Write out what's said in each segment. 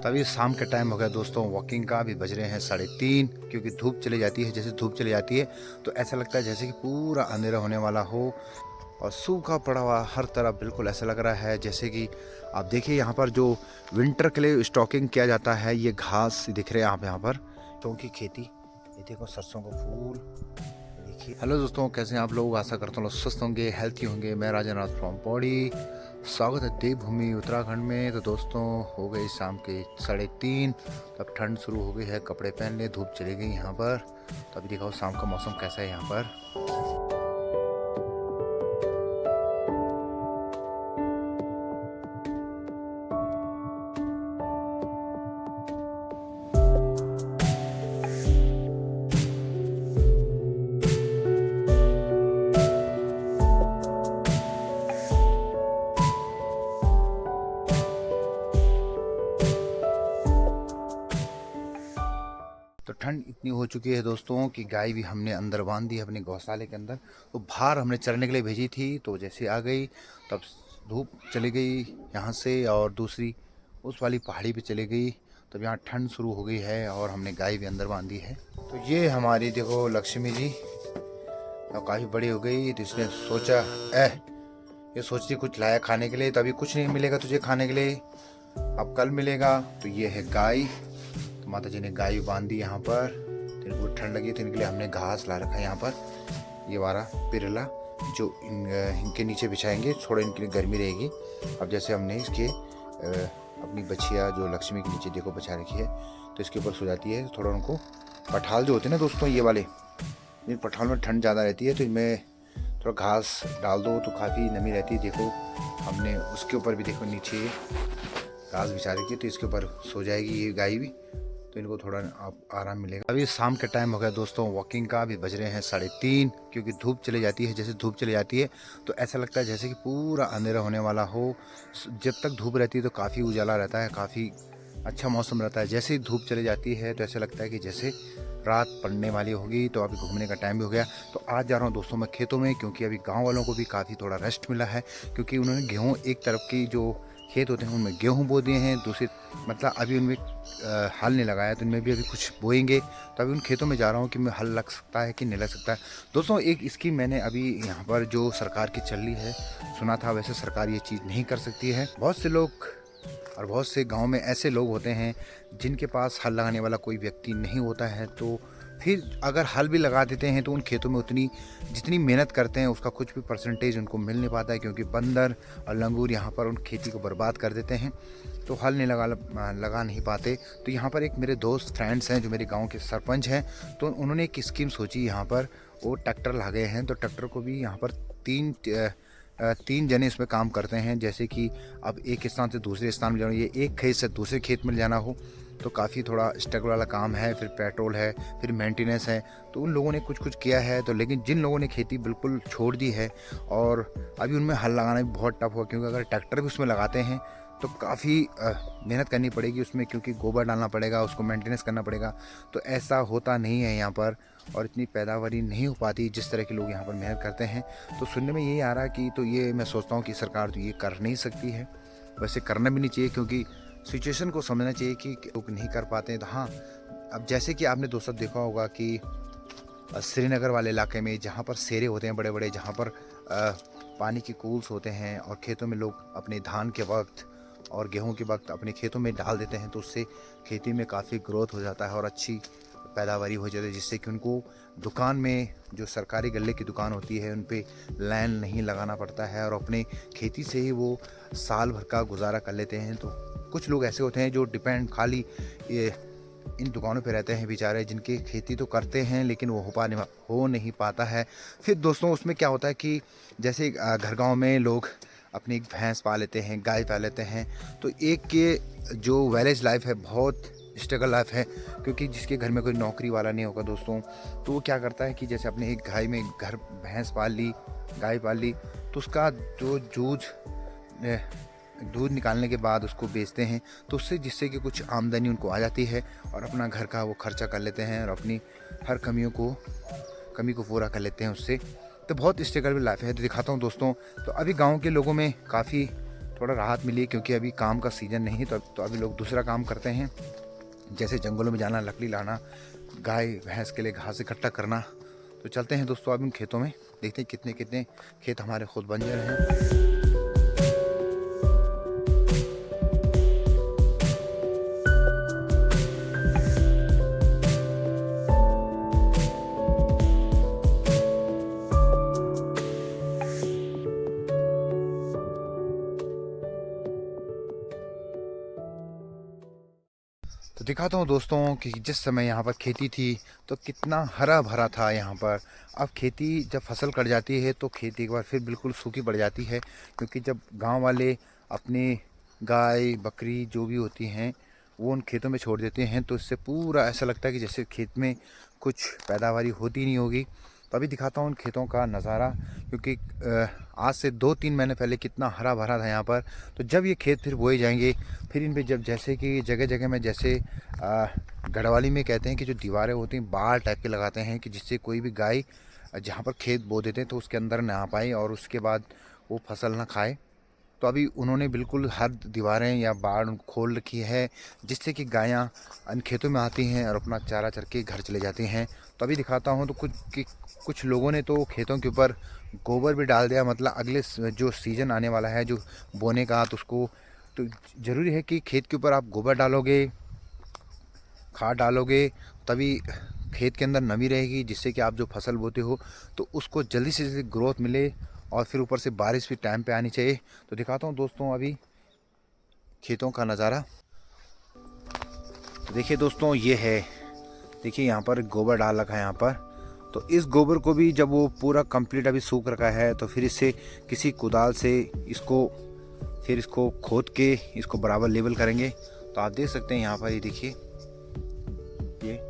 तो अभी शाम का टाइम हो गया दोस्तों, वॉकिंग का। अभी बज रहे हैं 3:30, क्योंकि धूप चली जाती है। जैसे धूप चली जाती है तो ऐसा लगता है जैसे कि पूरा अंधेरा होने वाला हो और सूखा पड़ा हुआ हर तरफ। बिल्कुल ऐसा लग रहा है जैसे कि आप देखिए यहाँ पर जो विंटर के लिए स्टॉकिंग किया जाता है, ये घास दिख रहे हैं आप यहाँ पर। क्योंकि खेती, ये देखो सरसों का फूल देखिए। हेलो दोस्तों, कैसे हैं आप लोग? आशा करता हूँ स्वस्थ होंगे, हेल्थी होंगे। मैं राजेंद्र फ्रॉम पौड़ी, स्वागत है देवभूमि उत्तराखंड में। तो दोस्तों हो गई शाम के 3:30, तब ठंड शुरू हो गई है, कपड़े पहन ले, धूप चली गई यहाँ पर। तो अभी दिखाओ शाम का मौसम कैसा है यहाँ पर। तो ठंड इतनी हो चुकी है दोस्तों कि गाय भी हमने अंदर बांध दी है अपने गौशाले के अंदर। तो बाहर हमने चरने के लिए भेजी थी, तो जैसे आ गई तब धूप चली गई यहाँ से और दूसरी उस वाली पहाड़ी पे चली गई। तब यहाँ ठंड शुरू हो गई है और हमने गाय भी अंदर बांधी है। तो ये हमारी देखो लक्ष्मी जी अब काफ़ी बड़ी हो गई, तो इसने सोचा ये सोचती कुछ लाया खाने के लिए। तो अभी कुछ नहीं मिलेगा तुझे खाने के लिए, अब कल मिलेगा। तो ये है गाय। तो माता जी ने गाय बांध दी यहाँ पर। तो इनको ठंड लगी तो इनके लिए हमने घास ला रखा है यहाँ पर, ये वाला पिरला, जो इनके नीचे बिछाएंगे, थोड़ा इनके लिए गर्मी रहेगी। अब जैसे हमने इसके अपनी बछिया जो लक्ष्मी के नीचे देखो बचा रखी है, तो इसके ऊपर सो जाती है। थोड़ा उनको पठाल जो होते हैं ना दोस्तों, ये वाले, इन पठाल में ठंड ज़्यादा रहती है, तो इनमें थोड़ा घास डाल दो तो काफ़ी नमी रहती है। देखो हमने उसके ऊपर भी देखो नीचे घास बिछा रखी है, तो इसके ऊपर सो जाएगी ये गाय भी, तो इनको थोड़ा आराम मिलेगा। अभी शाम का टाइम हो गया दोस्तों, वॉकिंग का। अभी बज रहे हैं 3:30, क्योंकि धूप चली जाती है। जैसे धूप चली जाती है तो ऐसा लगता है जैसे कि पूरा अंधेरा होने वाला हो। जब तक धूप रहती है तो काफ़ी उजाला रहता है, काफ़ी अच्छा मौसम रहता है। जैसे ही धूप चली जाती है तो ऐसा लगता है कि जैसे रात पड़ने वाली होगी। तो अभी घूमने का टाइम भी हो गया, तो आज जा रहा हूँ दोस्तों मैं खेतों में, क्योंकि अभी गाँव वालों को भी काफ़ी थोड़ा रेस्ट मिला है। क्योंकि उन्होंने गेहूँ, एक तरफ की जो खेत होते हैं उनमें गेहूँ बो दिए हैं, दूसरी मतलब अभी उनमें हल नहीं लगाया, तो इनमें भी अभी कुछ बोएंगे। तो अभी उन खेतों में जा रहा हूँ कि मैं हल लग सकता है कि नहीं लग सकता है। दोस्तों एक स्कीम मैंने अभी यहाँ पर जो सरकार की चल रही है सुना था, वैसे सरकार ये चीज़ नहीं कर सकती है। बहुत से लोग और बहुत से गांव में ऐसे लोग होते हैं जिनके पास हल लगाने वाला कोई व्यक्ति नहीं होता है, तो फिर अगर हल भी लगा देते हैं तो उन खेतों में उतनी जितनी मेहनत करते हैं उसका कुछ भी परसेंटेज उनको मिल नहीं पाता है, क्योंकि बंदर और लंगूर यहाँ पर उन खेती को बर्बाद कर देते हैं, तो हल नहीं लगा नहीं पाते। तो यहाँ पर एक मेरे दोस्त फ्रेंड्स हैं जो मेरे गांव के सरपंच हैं, तो उन्होंने एक स्कीम सोची। यहाँ पर वो ट्रैक्टर ला गए हैं, तो ट्रैक्टर को भी यहाँ पर तीन जने इसमें काम करते हैं। जैसे कि अब एक स्थान से दूसरे स्थान में जाना, ये एक खेत से दूसरे खेत में जाना हो तो काफ़ी थोड़ा स्ट्रगल वाला काम है। फिर पेट्रोल है, फिर मेंटेनेंस है, तो उन लोगों ने कुछ कुछ किया है। तो लेकिन जिन लोगों ने खेती बिल्कुल छोड़ दी है और अभी उनमें हल लगाना भी बहुत टफ हुआ, क्योंकि अगर ट्रैक्टर भी उसमें लगाते हैं तो काफ़ी मेहनत करनी पड़ेगी उसमें, क्योंकि गोबर डालना पड़ेगा, उसको मेंटेनेंस करना पड़ेगा। तो ऐसा होता नहीं है यहाँ पर, और इतनी पैदावारी नहीं हो पाती जिस तरह के लोग यहाँ पर मेहनत करते हैं। तो सुनने में यही आ रहा है कि, तो ये मैं सोचता हूँ कि सरकार तो ये कर नहीं सकती है, वैसे करना भी नहीं चाहिए, क्योंकि सिचुएशन को समझना चाहिए कि लोग नहीं कर पाते हैं। तो हाँ, अब जैसे कि आपने दोस्तों देखा होगा कि श्रीनगर वाले इलाके में जहाँ पर सेरे होते हैं बड़े बड़े, जहाँ पर पानी की कूल्स होते हैं, और खेतों में लोग अपने धान के वक्त और गेहूं के वक्त अपने खेतों में डाल देते हैं, तो उससे खेती में काफ़ी ग्रोथ हो जाता है और अच्छी पैदावारी हो जाती है, जिससे कि उनको दुकान में जो सरकारी गल्ले की दुकान होती है उन पे लाइन नहीं लगाना पड़ता है, और अपने खेती से ही वो साल भर का गुजारा कर लेते हैं। तो कुछ लोग ऐसे होते हैं जो डिपेंड खाली ये इन दुकानों पे रहते हैं बेचारे, जिनकी खेती तो करते हैं लेकिन वो हो नहीं पाता है। फिर दोस्तों उसमें क्या होता है कि जैसे घर गांव में लोग अपनी एक भैंस पाल लेते हैं, गाय पाल लेते हैं, तो एक के जो विलेज लाइफ है बहुत स्ट्रगल लाइफ है, क्योंकि जिसके घर में कोई नौकरी वाला नहीं होगा दोस्तों, तो वो क्या करता है कि जैसे अपने एक घर भैंस पाल ली, गाय पाल ली, तो उसका जो दूध निकालने के बाद उसको बेचते हैं, तो उससे जिससे कि कुछ आमदनी उनको आ जाती है और अपना घर का वो खर्चा कर लेते हैं और अपनी हर कमी को पूरा कर लेते हैं उससे। तो बहुत स्ट्रगल लाइफ है। तो दिखाता हूँ दोस्तों, तो अभी गांव के लोगों में काफ़ी थोड़ा राहत मिली, क्योंकि अभी काम का सीज़न नहीं, तो अभी लोग दूसरा काम करते हैं, जैसे जंगलों में जाना, लकड़ी लाना, गाय भैंस के लिए घास इकट्ठा करना। तो चलते हैं दोस्तों अब इन खेतों में, देखते हैं कितने कितने खेत हमारे खुद बंजर हैं। तो दिखाता हूँ दोस्तों कि जिस समय यहाँ पर खेती थी तो कितना हरा भरा था यहाँ पर। अब खेती जब फसल कट जाती है तो खेती एक बार फिर बिल्कुल सूखी पड़ जाती है, क्योंकि जब गांव वाले अपने गाय बकरी जो भी होती हैं वो उन खेतों में छोड़ देते हैं, तो इससे पूरा ऐसा लगता है कि जैसे खेत में कुछ पैदावारी होती नहीं होगी। तो अभी दिखाता हूँ उन खेतों का नज़ारा, क्योंकि आज से 2-3 महीने पहले कितना हरा भरा था यहाँ पर। तो जब ये खेत फिर बोए जाएंगे, फिर इन पे जब जैसे कि जगह जगह में जैसे गढ़वाली में कहते हैं कि जो दीवारें होती हैं बाड़ टाइप के लगाते हैं, कि जिससे कोई भी गाय जहाँ पर खेत बो देते हैं तो उसके अंदर ना आ पाए और उसके बाद वो फसल ना खाए। तो अभी उन्होंने बिल्कुल हर दीवारें या बाड़ खोल रखी है, जिससे कि गायां इन खेतों में आती हैं और अपना चारा चर के घर चले जाती हैं। तो अभी दिखाता हूं, तो कुछ लोगों ने तो खेतों के ऊपर गोबर भी डाल दिया, मतलब अगले जो सीज़न आने वाला है जो बोने का, तो उसको तो ज़रूरी है कि खेत के ऊपर आप गोबर डालोगे, खाद डालोगे, तभी खेत के अंदर नमी रहेगी, जिससे कि आप जो फसल बोते हो तो उसको जल्दी से जल्दी ग्रोथ मिले, और फिर ऊपर से बारिश भी टाइम पे आनी चाहिए। तो दिखाता हूँ दोस्तों अभी खेतों का नज़ारा। तो देखिए दोस्तों ये है, देखिए यहाँ पर गोबर डाल रखा है यहाँ पर। तो इस गोबर को भी जब वो पूरा कंप्लीट अभी सूख रखा है तो फिर इससे किसी कुदाल से इसको खोद के इसको बराबर लेवल करेंगे। तो आप देख सकते हैं यहाँ पर, ये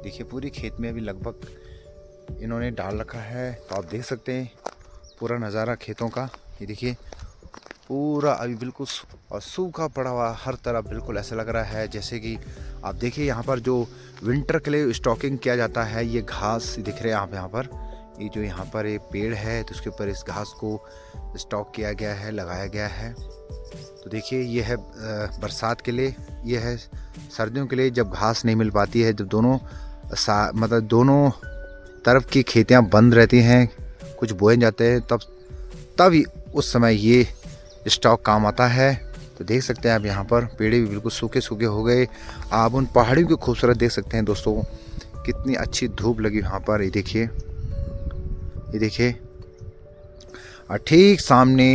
देखिए पूरी खेत में अभी लगभग इन्होंने डाल रखा है। तो आप देख सकते हैं पूरा नज़ारा खेतों का, ये देखिए पूरा अभी बिल्कुल और सूखा पड़ा हुआ हर तरफ, बिल्कुल ऐसा लग रहा है जैसे कि आप देखिए यहाँ पर जो विंटर के लिए स्टॉकिंग किया जाता है, ये घास दिख रहे हैं आप यहाँ पर, ये जो यहाँ पर एक पेड़ है तो उसके ऊपर इस घास को स्टॉक किया गया है, लगाया गया है। तो देखिए ये है बरसात के लिए, ये है सर्दियों के लिए जब घास नहीं मिल पाती है, जब दोनों तरफ की खेतियाँ बंद रहती हैं, कुछ बोए जाते हैं, तब उस समय ये स्टॉक काम आता है। तो देख सकते हैं आप यहाँ पर पेड़ भी बिल्कुल सूखे सूखे हो गए। आप उन पहाड़ियों की खूबसूरत देख सकते हैं दोस्तों, कितनी अच्छी धूप लगी यहाँ पर। ये देखिए और ठीक सामने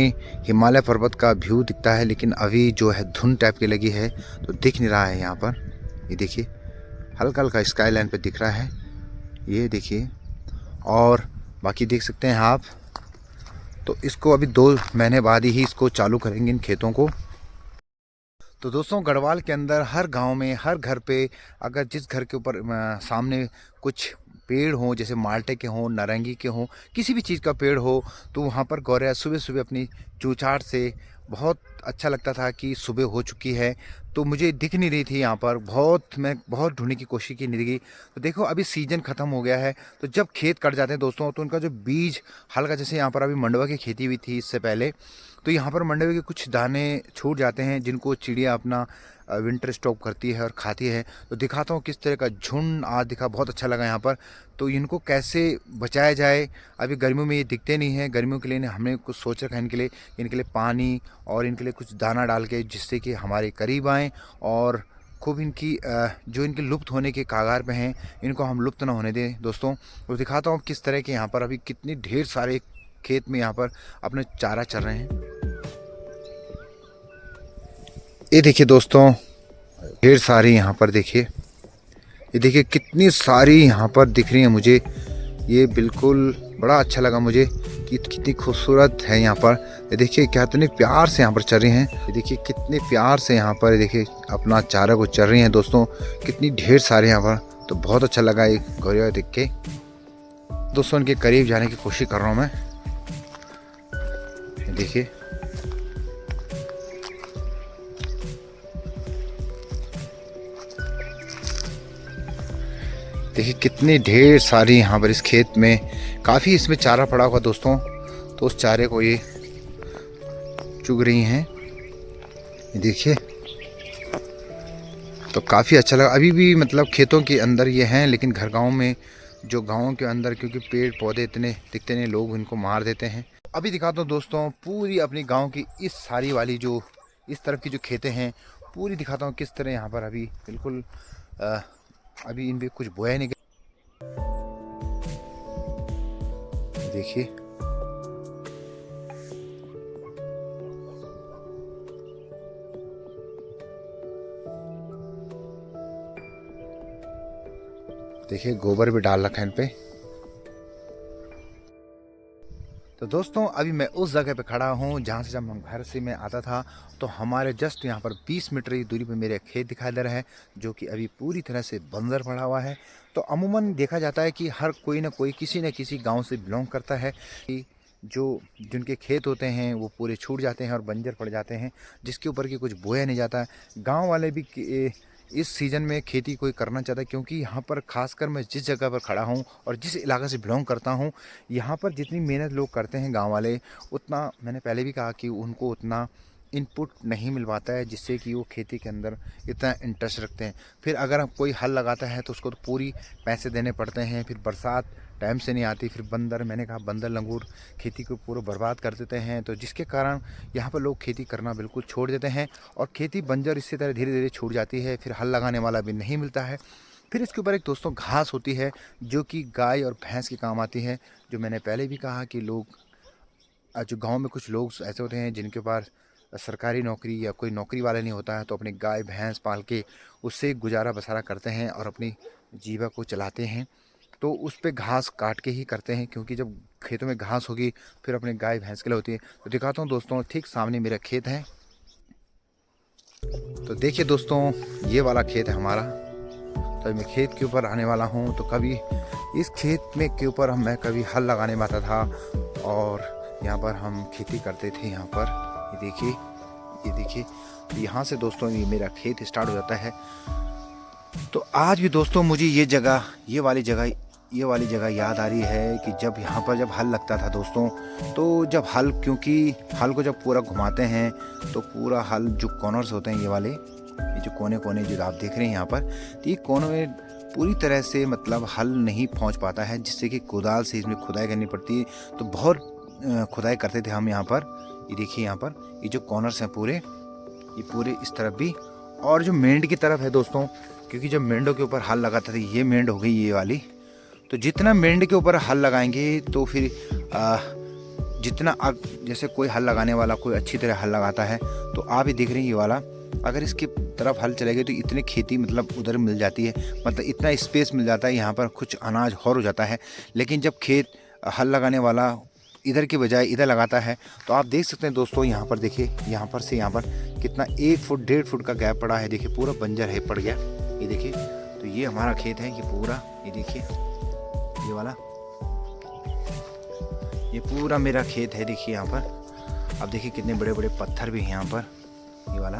हिमालय पर्वत का व्यू दिखता है, लेकिन अभी जो है धुंध टाइप की लगी है तो दिख नहीं रहा है यहाँ पर। ये देखिए हल्का हल्का स्काई लाइन पर दिख रहा है, ये देखिए। और बाकी देख सकते हैं आप, तो इसको अभी 2 महीने बाद ही इसको चालू करेंगे इन खेतों को। तो दोस्तों गढ़वाल के अंदर हर गांव में हर घर पे अगर जिस घर के ऊपर सामने कुछ पेड़ हो, जैसे माल्टे के हों, नारंगी के हों, किसी भी चीज़ का पेड़ हो, तो वहाँ पर गौरैया सुबह सुबह अपनी चूचाट से बहुत अच्छा लगता था कि सुबह हो चुकी है। तो मुझे दिख नहीं रही थी यहाँ पर, मैं बहुत ढूंढने की कोशिश की, नहीं दिखी। तो देखो अभी सीजन ख़त्म हो गया है, तो जब खेत कट जाते हैं दोस्तों तो उनका जो बीज हल्का, जैसे यहाँ पर अभी मंडवा की खेती हुई थी इससे पहले, तो यहाँ पर मंडवे के कुछ दाने छूट जाते हैं जिनको चिड़िया अपना विंटर स्टॉक करती है और खाती है। तो दिखाता हूँ किस तरह का झुंड आज दिखा, बहुत अच्छा लगा यहाँ पर। तो इनको कैसे बचाया जाए, अभी गर्मियों में ये दिखते नहीं हैं, गर्मियों के लिए हमने कुछ सोच रखा है इनके लिए पानी और इनके लिए कुछ दाना डाल के, जिससे कि हमारे करीब आएँ और खूब इनकी जो इनके लुप्त होने के कागार पे हैं, इनको हम लुप्त ना होने दें दोस्तों। तो दिखाता हूँ किस तरह के यहाँ पर अभी कितनी ढेर सारे खेत में यहाँ पर अपने चारा चर रहे हैं। ये देखिए दोस्तों ढेर सारी यहाँ पर देखिए, ये देखिए कितनी सारी यहाँ पर दिख रही है मुझे, ये बिल्कुल बड़ा अच्छा लगा मुझे कि कितनी खूबसूरत है यहाँ पर। ये देखिए क्या इतने प्यार से यहाँ पर चल रही हैं, ये देखिए कितने प्यार से यहाँ पर देखिए अपना चारा को चल रही हैं दोस्तों, कितनी ढेर सारे यहाँ पर। तो बहुत अच्छा लगा ये गौरैया देख के दोस्तों। इनके करीब जाने की कोशिश कर रहा हूँ मैं, देखिए देखिए कितनी ढेर सारी यहाँ पर इस खेत में, काफ़ी इसमें चारा पड़ा हुआ दोस्तों। तो उस चारे को ये चुग रही हैं। ये देखिए, तो काफ़ी अच्छा लगा। अभी भी मतलब खेतों के अंदर ये हैं, लेकिन घर गाँव में, जो गाँव के अंदर क्योंकि पेड़ पौधे इतने दिखते नहीं, लोग इनको मार देते हैं। अभी दिखाता हूँ दोस्तों पूरी अपनी गांव की इस सारी वाली जो इस तरफ की जो खेतें हैं पूरी दिखाता हूँ किस तरह यहाँ पर अभी बिल्कुल अभी इन पे कुछ बोया नहीं गया। देखिए देखिए गोबर भी डाल रखा है इन पे। तो दोस्तों अभी मैं उस जगह पे खड़ा हूँ जहाँ से जब हम घर से मैं आता था तो हमारे जस्ट यहाँ पर 20 मीटर की दूरी पे मेरे खेत दिखाई दे रहा है, जो कि अभी पूरी तरह से बंजर पड़ा हुआ है। तो अमूमन देखा जाता है कि हर कोई ना कोई किसी न किसी गांव से बिलोंग करता है कि जो जिनके खेत होते हैं वो पूरे छूट जाते हैं और बंजर पड़ जाते हैं, जिसके ऊपर की कुछ बोया नहीं जाता है। गाँव वाले भी इस सीज़न में खेती कोई करना चाहता है, क्योंकि यहाँ पर खासकर मैं जिस जगह पर खड़ा हूँ और जिस इलाके से बिलोंग करता हूँ, यहाँ पर जितनी मेहनत लोग करते हैं गांव वाले, उतना मैंने पहले भी कहा कि उनको उतना इनपुट नहीं मिल पाता है जिससे कि वो खेती के अंदर इतना इंटरेस्ट रखते हैं। फिर अगर कोई हल लगाता है तो उसको तो पूरी पैसे देने पड़ते हैं, फिर बरसात टाइम से नहीं आती, फिर बंदर, मैंने कहा बंदर लंगूर खेती को पूरा बर्बाद कर देते हैं, तो जिसके कारण यहाँ पर लोग खेती करना बिल्कुल छोड़ देते हैं और खेती बंजर इसी तरह धीरे धीरे छूट जाती है। फिर हल लगाने वाला भी नहीं मिलता है। फिर इसके ऊपर एक दोस्तों घास होती है जो कि गाय और भैंस के काम आती है। जो मैंने पहले भी कहा कि लोग जो गांव में कुछ लोग ऐसे होते हैं जिनके पास सरकारी नौकरी या कोई नौकरी वाला नहीं होता है, तो अपनी गाय भैंस पाल के उससे गुजारा बसारा करते हैं और अपनी जीवा को चलाते हैं। तो उस पे घास काट के ही करते हैं, क्योंकि जब खेतों में घास होगी फिर अपने गाय भैंस के लिए होती है। तो दिखाता हूँ दोस्तों, ठीक सामने मेरा खेत है। तो देखिए दोस्तों, ये वाला खेत है हमारा। तो मैं खेत के ऊपर आने वाला हूँ। तो कभी इस खेत में के ऊपर मैं कभी हल लगाने में आता था और यहाँ पर हम खेती करते थे। यहाँ पर ये देखिए, ये देखिए, यहाँ से दोस्तों ये मेरा खेत स्टार्ट हो जाता है। तो आज भी दोस्तों मुझे ये वाली जगह याद आ रही है कि जब यहाँ पर जब हल लगता था दोस्तों, तो जब हल, क्योंकि हल को जब पूरा घुमाते हैं तो पूरा हल जो कॉर्नर्स होते हैं, ये जो कोने कोने जो आप देख रहे हैं यहाँ पर, तो ये कोनों में पूरी तरह से मतलब हल नहीं पहुँच पाता है, जिससे कि कुदाल से इसमें खुदाई करनी पड़ती है। तो बहुत खुदाई करते थे हम यहाँ पर। ये देखिए यहाँ पर ये जो कॉर्नर्स हैं पूरे, ये पूरे इस तरफ भी, और जो मेंढ की तरफ है दोस्तों, क्योंकि जब मेंढों के ऊपर हल लगाता था, ये मेंढ हो गई ये वाली, तो जितना मेंढ के ऊपर हल लगाएंगे तो फिर जितना जैसे कोई हल लगाने वाला कोई अच्छी तरह हल लगाता है, तो आप ही देख रहे हैं ये वाला, अगर इसकी तरफ हल चलेगा तो इतनी खेती मतलब उधर मिल जाती है, मतलब इतना स्पेस मिल जाता है, यहाँ पर कुछ अनाज और हो जाता है। लेकिन जब खेत हल लगाने वाला इधर के बजाय इधर लगाता है, तो आप देख सकते हैं दोस्तों, यहाँ पर देखिए, यहाँ पर से यहाँ पर कितना 1 फुट 1.5 फुट का गैप पड़ा है। देखिए पूरा बंजर है, पड़ गया। ये देखिए, तो ये हमारा खेत है, ये पूरा, ये देखिए ये वाला, ये पूरा मेरा खेत है। देखिए यहाँ पर आप देखिए कितने बड़े बड़े पत्थर भी हैं यहाँ पर, ये वाला,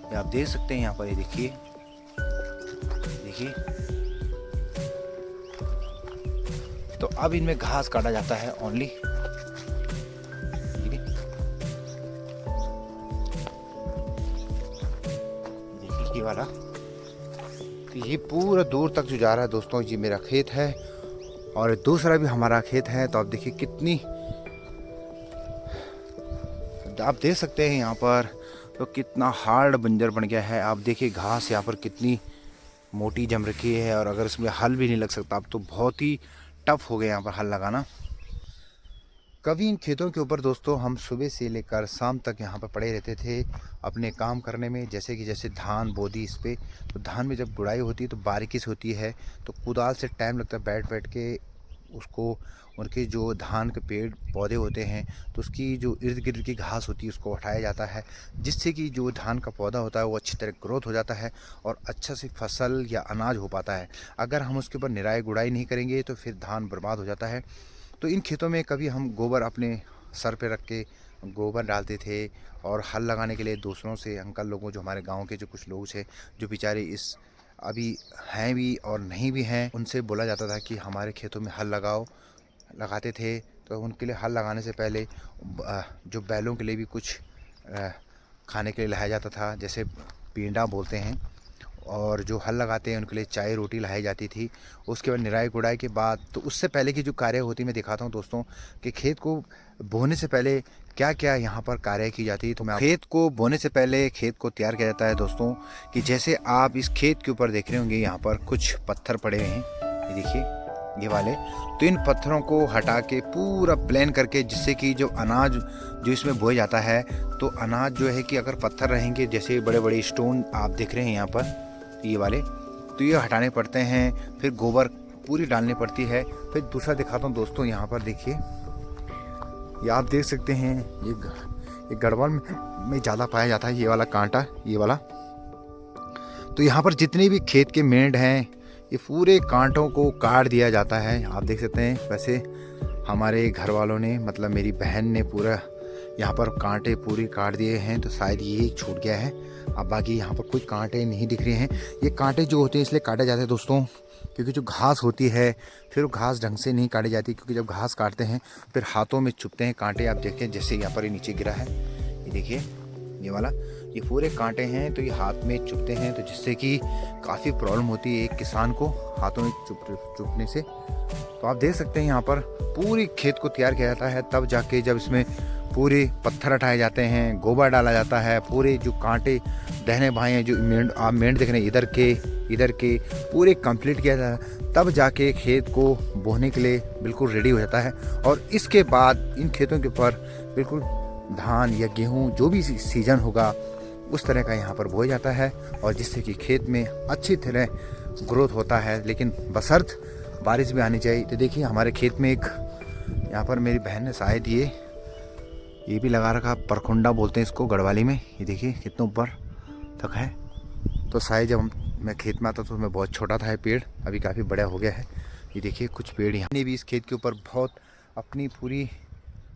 ये आप देख सकते हैं यहाँ पर। ये देखिए, देखिए, तो अब इनमें घास काटा जाता है ओनली। देखिए ये वाला, तो ये पूरा दूर तक जो जा रहा है दोस्तों, ये मेरा खेत है और दूसरा भी हमारा खेत है। तो आप देखिए कितनी, आप देख सकते हैं यहाँ पर तो कितना हार्ड बंजर बन गया है। आप देखिए घास यहाँ पर कितनी मोटी जम रखी है, और अगर इसमें हल भी नहीं लग सकता, अब तो बहुत ही टफ हो गया यहाँ पर हल लगाना। कभी इन खेतों के ऊपर दोस्तों हम सुबह से लेकर शाम तक यहाँ पर पड़े रहते थे अपने काम करने में। जैसे धान बो दी इस पर, तो धान में जब गुड़ाई होती है तो बारीकी होती है, तो कुदाल से टाइम लगता है बैठ बैठ के उसको, उनके जो धान के पेड़ पौधे होते हैं तो उसकी जो इर्द गिर्द की घास होती है उसको हटाया जाता है, जिससे कि जो धान का पौधा होता है वो अच्छी तरह ग्रोथ हो जाता है और अच्छा से फसल या अनाज हो पाता है। अगर हम उसके ऊपर निराई गुड़ाई नहीं करेंगे तो फिर धान बर्बाद हो जाता है। तो इन खेतों में कभी हम गोबर अपने सर पे रख के गोबर डालते थे, और हल लगाने के लिए दूसरों से, अंकल लोगों, जो हमारे गांव के जो कुछ लोग थे जो बेचारे इस अभी हैं भी और नहीं भी हैं, उनसे बोला जाता था कि हमारे खेतों में हल लगाओ, लगाते थे। तो उनके लिए हल लगाने से पहले जो बैलों के लिए भी कुछ खाने के लिए लाया जाता था, जैसे पींडा बोलते हैं, और जो हल लगाते हैं उनके लिए चाय रोटी लाई जाती थी। उसके बाद निराई गुड़ाई के बाद, तो उससे पहले की जो कार्य होती मैं दिखाता हूँ दोस्तों कि खेत को बोने से पहले क्या क्या यहाँ पर कार्य की जाती है। तो मैं खेत को बोने से पहले खेत को तैयार किया जाता है दोस्तों, कि जैसे आप इस खेत के ऊपर देख रहे होंगे यहाँ पर कुछ पत्थर पड़े हुए हैं, ये देखिए ये वाले। तो इन पत्थरों को हटा के पूरा प्लेन करके, जिससे कि जो अनाज जो इसमें बोया जाता है, तो अनाज जो है कि अगर पत्थर रहेंगे, जैसे बड़े बड़े स्टोन आप देख रहे हैं यहाँ पर ये वाले, तो ये हटाने पड़ते हैं। फिर गोबर पूरी डालनी पड़ती है। फिर दूसरा दिखाता हूँ दोस्तों, यहाँ पर देखिए, ये आप देख सकते हैं, ये गढ़वाल में ज़्यादा पाया जाता है ये वाला कांटा, ये वाला। तो यहाँ पर जितने भी खेत के मेंढ हैं, ये पूरे कांटों को काट दिया जाता है, आप देख सकते हैं। वैसे हमारे घर वालों ने, मतलब मेरी बहन ने पूरा यहाँ पर कांटे पूरे काट दिए हैं, तो शायद ये छूट गया है। अब बाकी यहाँ पर कोई कांटे नहीं दिख रहे हैं। ये कांटे जो होते हैं इसलिए काटे जाते हैं दोस्तों, क्योंकि जो घास होती है फिर वो घास ढंग से नहीं काटी जाती, क्योंकि जब घास काटते हैं फिर हाथों में चुभते हैं कांटे। आप देखें, जैसे यहाँ पर ये नीचे गिरा है, ये देखिए ये वाला, ये पूरे कांटे हैं, तो ये हाथ में चुभते हैं, तो जिससे कि काफ़ी प्रॉब्लम होती है एक किसान को हाथों में चुभने से। तो आप देख सकते हैं यहाँ पर पूरी खेत को तैयार किया जाता है, तब जाके जब इसमें पूरे पत्थर हटाए जाते हैं, गोबर डाला जाता है, पूरे जो कांटे दहने भाई हैं, जो आप मेंढ देख रहे हैं इधर के पूरे कंप्लीट किया जाता है, तब जाके खेत को बोने के लिए बिल्कुल रेडी हो जाता है। और इसके बाद इन खेतों के ऊपर बिल्कुल धान या गेहूँ जो भी सीजन होगा उस तरह का यहाँ पर बोया जाता है, और जिससे कि खेत में अच्छी तरह ग्रोथ होता है, लेकिन बशर्त बारिश भी आनी चाहिए। तो देखिए हमारे खेत में एक, यहाँ पर मेरी बहन ने शायद ये भी लगा रखा, परखुंडा बोलते हैं इसको गढ़वाली में, ये देखिए कितना ऊपर तक है। तो शायद जब मैं खेत में आता तो मैं बहुत छोटा था, ये पेड़ अभी काफ़ी बड़ा हो गया है। ये देखिए कुछ पेड़ यहाँ ने भी इस खेत के ऊपर बहुत अपनी पूरी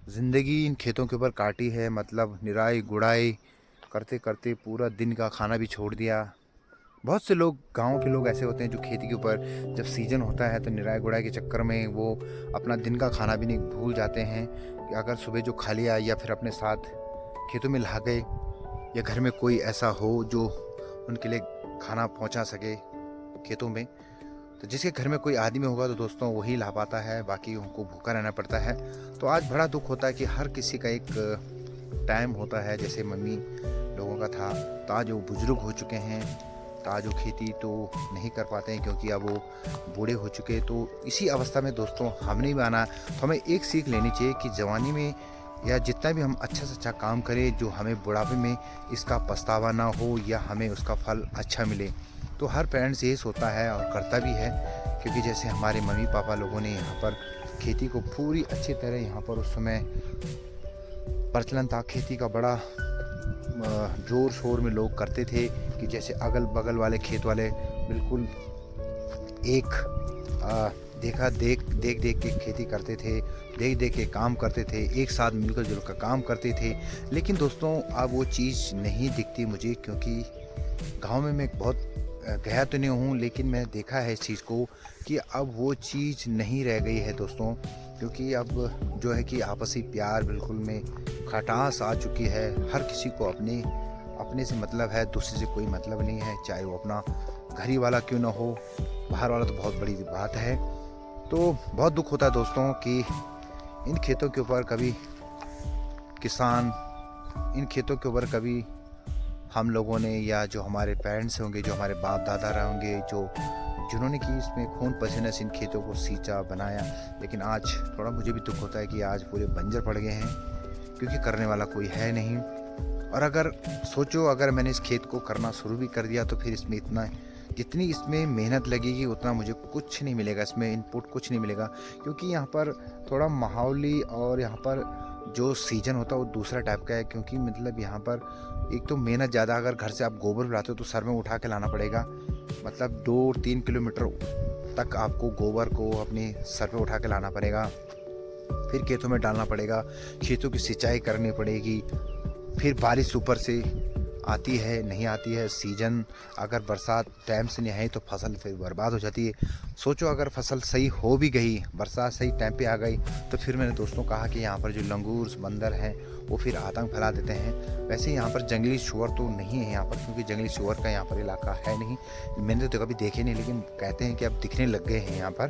ज़िंदगी इन खेतों के ऊपर काटी है, मतलब निराई गुड़ाई करते करते पूरा दिन का खाना भी छोड़ दिया। बहुत से लोग, गांव के लोग ऐसे होते हैं जो खेती के ऊपर जब सीजन होता है तो निराई गुड़ाई के चक्कर में वो अपना दिन का खाना भी नहीं भूल जाते हैं, कि अगर सुबह जो खा लिया या फिर अपने साथ खेतों में ला गए, या घर में कोई ऐसा हो जो उनके लिए खाना पहुंचा सके खेतों में। तो जिसके घर में कोई आदमी होगा तो दोस्तों वही ला पाता है, बाकी उनको भूखा रहना पड़ता है। तो आज बड़ा दुख होता है कि हर किसी का एक टाइम होता है, जैसे मम्मी लोगों का था, तो आज वो बुजुर्ग हो चुके हैं, तो आज वो खेती तो नहीं कर पाते हैं क्योंकि अब वो बूढ़े हो चुके। तो इसी अवस्था में दोस्तों हमने भी आना, तो हमें एक सीख लेनी चाहिए कि जवानी में या जितना भी हम अच्छा से अच्छा काम करें, जो हमें बुढ़ापे में इसका पछतावा ना हो या हमें उसका फल अच्छा मिले। तो हर पेरेंट्स यही सोचता है और करता भी है, क्योंकि जैसे हमारे मम्मी पापा लोगों ने यहाँ पर खेती को पूरी अच्छी तरह, यहाँ पर उस समय प्रचलन था खेती का, बड़ा जोर शोर में लोग करते थे, कि जैसे अगल बगल वाले खेत वाले बिल्कुल एक देख के खेती करते थे, देख के काम करते थे, एक साथ मिलकर जुलकर काम करते थे। लेकिन दोस्तों अब वो चीज़ नहीं दिखती मुझे, क्योंकि गांव में मैं बहुत गया तो नहीं हूँ, लेकिन मैं देखा है इस चीज़ को कि अब वो चीज़ नहीं रह गई है दोस्तों। क्योंकि अब जो है कि आपसी प्यार बिल्कुल में खटास आ चुकी है, हर किसी को अपने से मतलब है, दूसरे से कोई मतलब नहीं है, चाहे वो अपना घर ही वाला क्यों ना हो, बाहर वाला तो बहुत बड़ी बात है। तो बहुत दुख होता है दोस्तों कि इन खेतों के ऊपर कभी किसान, इन खेतों के ऊपर कभी हम लोगों ने, या जो हमारे पेरेंट्स होंगे, जो हमारे बाप दादा रहे होंगे, जिन्होंने कि इसमें खून पसीने से इन खेतों को सींचा बनाया, लेकिन आज थोड़ा मुझे भी दुख होता है कि आज पूरे बंजर पड़ गए हैं, क्योंकि करने वाला कोई है नहीं। और अगर सोचो, अगर मैंने इस खेत को करना शुरू भी कर दिया तो फिर इसमें इतना, जितनी इसमें मेहनत लगेगी उतना मुझे कुछ नहीं मिलेगा, इसमें इनपुट कुछ नहीं मिलेगा, क्योंकि यहाँ पर थोड़ा माहौली और यहाँ पर जो सीजन होता है वो दूसरा टाइप का है। क्योंकि मतलब यहाँ पर एक तो मेहनत ज़्यादा, अगर घर से आप गोबर लाते हो तो सर में उठा के लाना पड़ेगा, मतलब 2-3 किलोमीटर तक आपको गोबर को अपने सर पे उठा के लाना पड़ेगा, फिर खेतों में डालना पड़ेगा, खेतों की सिंचाई करनी पड़ेगी, फिर बारिश ऊपर से आती है नहीं आती है, सीजन अगर बरसात टाइम से नहीं आई तो फसल फिर बर्बाद हो जाती है। सोचो अगर फसल सही हो भी गई, बरसात सही टाइम पे आ गई, तो फिर मैंने दोस्तों कहा कि यहाँ पर जो लंगूर बंदर हैं वो फिर आतंक फैला देते हैं। वैसे यहाँ पर जंगली सुअर तो नहीं है यहाँ पर, क्योंकि जंगली सुअर का यहाँ पर इलाका है नहीं, मैंने तो कभी देखे नहीं, लेकिन कहते हैं कि अब दिखने लग गए हैं यहाँ पर।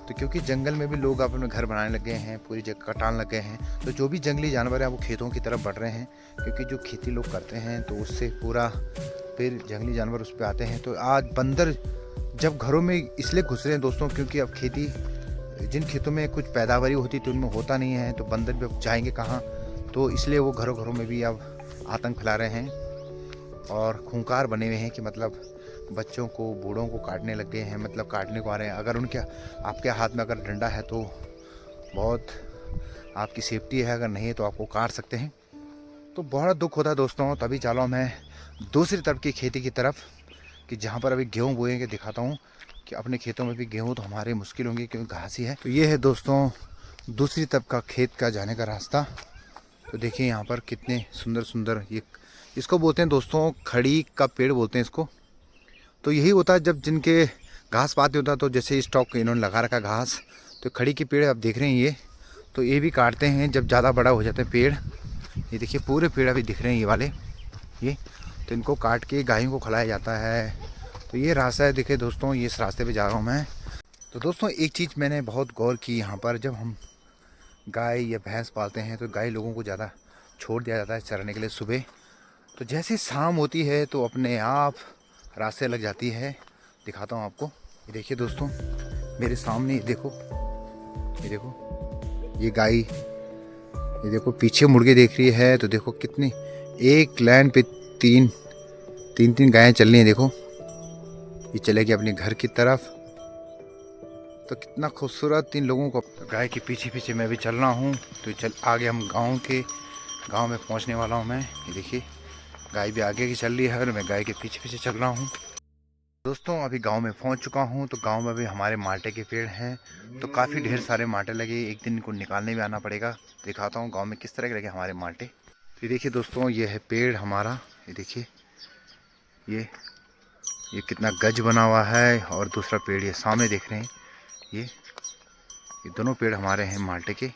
तो क्योंकि जंगल में भी लोग अपने घर बनाने लगे हैं, पूरी जगह कटान लगे हैं, तो जो भी जंगली जानवर हैं वो खेतों की तरफ बढ़ रहे हैं, क्योंकि जो खेती लोग करते हैं तो उससे पूरा फिर जंगली जानवर उस पर आते हैं। तो आज बंदर जब घरों में इसलिए घुस रहे हैं दोस्तों, क्योंकि अब खेती जिन खेतों में कुछ पैदावारी होती थी उनमें होता नहीं है, तो बंदर भी अब जाएंगे कहाँ, तो इसलिए वो घरों घरों में भी अब आतंक फैला रहे हैं और खूंखार बने हुए हैं कि मतलब बच्चों को बूढ़ों को काटने लग गए हैं, मतलब काटने को आ रहे हैं। अगर उनके आपके हाथ में अगर डंडा है तो बहुत आपकी सेफ्टी है, अगर नहीं है तो आपको काट सकते हैं। तो बहुत दुख होता है दोस्तों। तभी चलो मैं दूसरी तरफ की खेती की तरफ, कि जहाँ पर अभी गेहूँ बोएंगे, दिखाता हूँ कि अपने खेतों में भी गेहूँ तो हमारे मुश्किल होंगे क्योंकि घास ही है। तो ये है दोस्तों दूसरी तरफ का खेत का जाने का रास्ता। तो देखिए यहाँ पर कितने सुंदर सुंदर, ये इसको बोलते हैं दोस्तों खड़ी का पेड़ बोलते हैं इसको। तो यही होता है जब जिनके घास पाते होता है, तो जैसे स्टॉक इन्होंने लगा रखा घास, तो खड़ी के पेड़ आप देख रहे हैं ये, तो ये भी काटते हैं जब ज़्यादा बड़ा हो जाता है पेड़। ये देखिए पूरे पेड़ अभी दिख रहे हैं ये वाले, ये तो इनको काट के गायों को खिलाया जाता है। तो ये रास्ता है, देखिए दोस्तों ये इस रास्ते पे जा रहा हूँ मैं। तो दोस्तों एक चीज़ मैंने बहुत गौर की, यहाँ पर जब हम गाय या भैंस पालते हैं तो गाय लोगों को ज़्यादा छोड़ दिया जाता है चरने के लिए सुबह, तो जैसे शाम होती है तो अपने आप रास्ते लग जाती है। दिखाता हूँ आपको, ये देखिए दोस्तों मेरे सामने, ये देखो ये गाय, ये देखो पीछे मुड़ के देख रही है। तो देखो कितनी, एक लाइन पे तीन गायें चल रही हैं। देखो ये चलेगी अपने घर की तरफ, तो कितना खूबसूरत इन लोगों को। गाय के पीछे पीछे मैं भी चल रहा हूँ। तो चल आगे हम गांव में पहुँचने वाला हूँ मैं। ये देखिए गाय भी आगे की चल रही है और मैं गाय के पीछे पीछे चल रहा हूँ। दोस्तों अभी गांव में पहुंच चुका हूं। तो गांव में भी हमारे माल्टे के पेड़ हैं, तो काफ़ी ढेर सारे माल्टे लगे, एक दिन इनको निकालने भी आना पड़ेगा। दिखाता हूं गांव में किस तरह के लगे हमारे माल्टे। तो ये देखिए दोस्तों ये है पेड़ हमारा, ये देखिए ये कितना गज बना हुआ है, और दूसरा पेड़ ये सामने देख रहे हैं, ये दोनों पेड़ हमारे हैं माल्टे के।